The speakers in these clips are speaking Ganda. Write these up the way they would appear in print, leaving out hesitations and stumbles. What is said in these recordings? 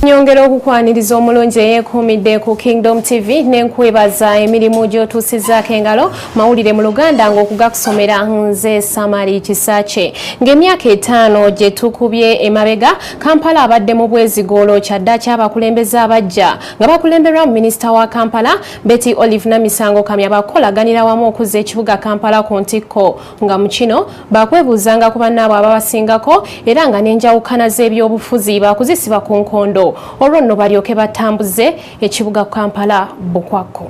Nyongera okukwaniriza omulungi eyeekuumidde ku Kingdom TV n'enkwebaza emirimu gy'otuusizzaako engalo mawulire mu Luganda ng'okugakusomera nze Samari Kisakye. Ng'emyaka 5 gye tukubye emabega, Kampala abadde mu bwezigoolo kyadda ky'abakulembeze abajja nga bakulemberwa minisita wa Kampala Betty Olive Namisango Kamya bakolaganira wamu okuzza ekibuga Kampala ku ntikko nga mu kino bakwebuuzanga ku bannaabwe ababasingako era nga n'enjawukana z'ebyobufuzi bakuzisiba ku nkondo. Olwo nno balyoke batambuze ekibuga Kampala bukwako.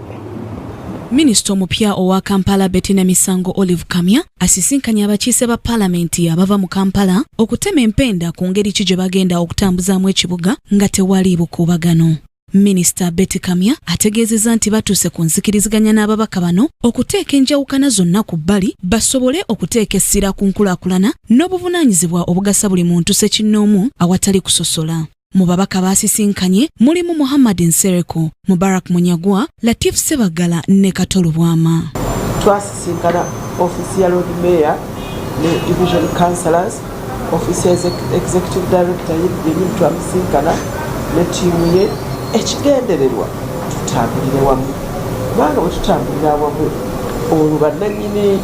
Minisita omupya owa Kampala Betty Namisango Olive Kamya asisinkanya abakiise ba Palamenti abava mu Kampala okutema empenda ku ngeri ki gye bagenda okutambuzaamu ekibuga nga tewali bukuubagano. Minisita Betty Kamya ategeezezza nti batuuse ku nzikiriziganya n'ababaka bano okuteeka enjawukana zonna ku bbali basobole okuteeka essira ku nkulaakulana n'obuvunaanyizibwa obugasa buli muntu ssekinnoomu awatali kusosola. Mu babaka basisinkanye mulimu Muhammad Nsereko, Mubarak Munyagwa, Latif Sebagala ne Katolo Bwama. Twasisinkana ofisi ya Lord Mayor ne Division Councillors, ofisi ya Executive Director y'ebimu twamisinkana ne tiimu ye. Ekigendererwa tutambulire wamu kubanga bwe tutambulira wamu olwo bannannyini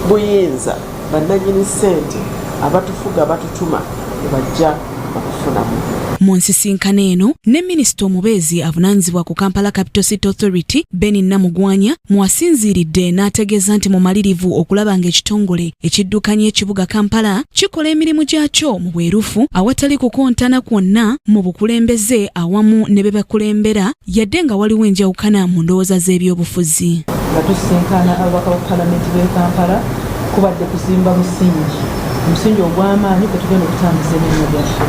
buyinza bannannyini ssente abatufuga batutuma ne bajja okufunamu. Mu nsisinkano eno ne minisita omubeezi avunaanyizibwa ku Kampala Capital City Authority Benny Namugwanya mwasinziiridde n'ategeeza nti mumalirivu okulaba ng'ekitongole ekiddukanya ekibuga Kampala kikola emirimu gyakyo mu bwerufu awatali kukontana kwonna mu bukulembeze awamu ne be bakulembera yadde nga waliwo enjawukana mu ndowooza z'ebyobufuzi. Nga tusisinkana ababaka ba Palamenti b'e Kampala kubadde kuzimba omusingi ogw'amaanyi kwe tugenda okutambuza emirimu gyaffe.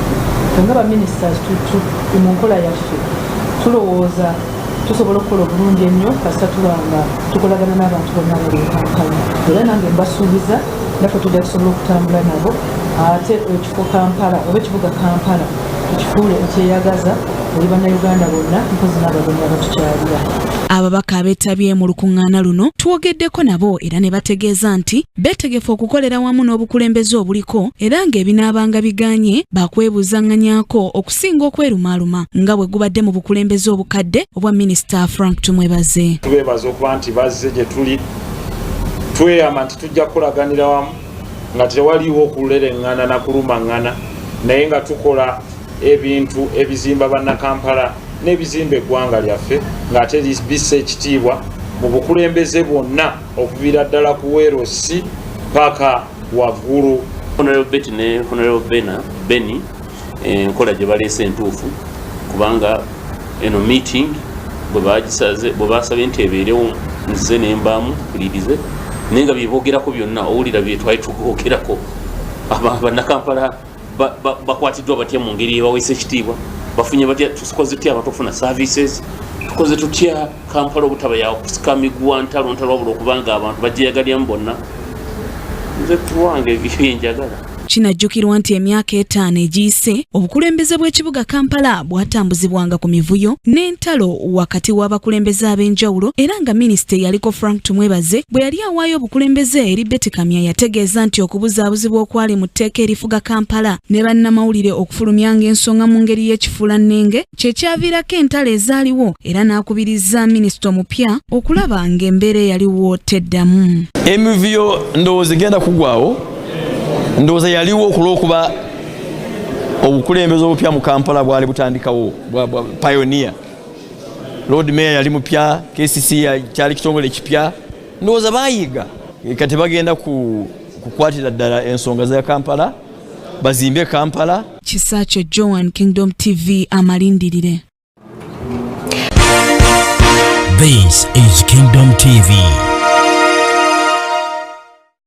Nga ba ministers mu nkola yaffe tulowooza tusobola okukola obulungi ennyo kasita tulanga tukolagana n'abantu bonna abali e Kampala. Era nange mbasuubiza naffe tujja kusobola okutambula nabo ate ekifo Kampala oba ekibuga Kampala tukifuule ekyeyagaza eri bannayuganda bonna mpozi n'abagenyi abatukyalira. Ababaka abeetabye mu lukuŋŋaana luno twogeddeko nabo era ne bategeeza nti beetegefu okukolera wamu n'obukulembeze obuliko era ng'ebinaabanga biganye bakwebuuzanganyako okusinga okwerumaaluma nga bwe gubadde mu bukulembeze obukadde obwa minisita Frank Tumwebaze. Twebaza okuba nti bazze gye tuli tweyama nti tujja kukolaganira wamu nga tewaliwo okulereŋŋana na kulumaŋŋana naye nga tukola ebintu ebizimba bannakampala n'ebizimba eggwanga lyaffe ng'ate bissa ekitiibwa mu bukulembeze bwonna okuviira ddala ku weerosi paka waggulu. Honorable Betty ne Honorable Benny enkola gye baleese entuufu kubanga eno meeting bwe basabye nti ebeerewo nze ne mbaamu mpulirize naye nga bye boogerako byonna owulira bye twali tugoogerako bannakampala bakwatiddwa batya mu ngeri ebaweesa ekitiibwa bafunye batya tukoze tutya abantu okufuna services tukoze tutya Kampala obutaba yakusikamigwa ntalo wabula okubanga abantu bajeyagalyamu bonna nze tuwange byenjagala. Kinajjukirwa nti emyaka 5 egiyise obukulembeze bw'ekibuga Kampala bwatambuzibwanga ku mivuyo n'entalo wakati w'abakulembeze ab'enjawulo era nga minisita yaliko Frank Tumwebaze bwe yali awaayo obukulembeze eri Betty Kamya yategeeza nti okubuzaabuzibwa okwali mu tteeka erifuga Kampala ne bannamawulire okufulumyanga ensonga mu ngeri y'ekifuulannenge kye kyaviirako entalo ezaaliwo era n'akubiriza minisita omupya okulaba ng'embeera eyaliwo teddamu. Emivuyo ndowooza egenda kugwawo. Ndowooza yaliwo okulw'okuba obukulembeze obupya mu Kampala bwali butandikawo bwa pioneer. Lord Mayor yali mupya, KCC kyali kitongole kipya. Ndowooza baayiga kati bagenda kukwatira ddala ensonga za Kampala bazimbe Kampala. Kisakye Joan, Kingdom TV amalindirire. This is Kingdom TV.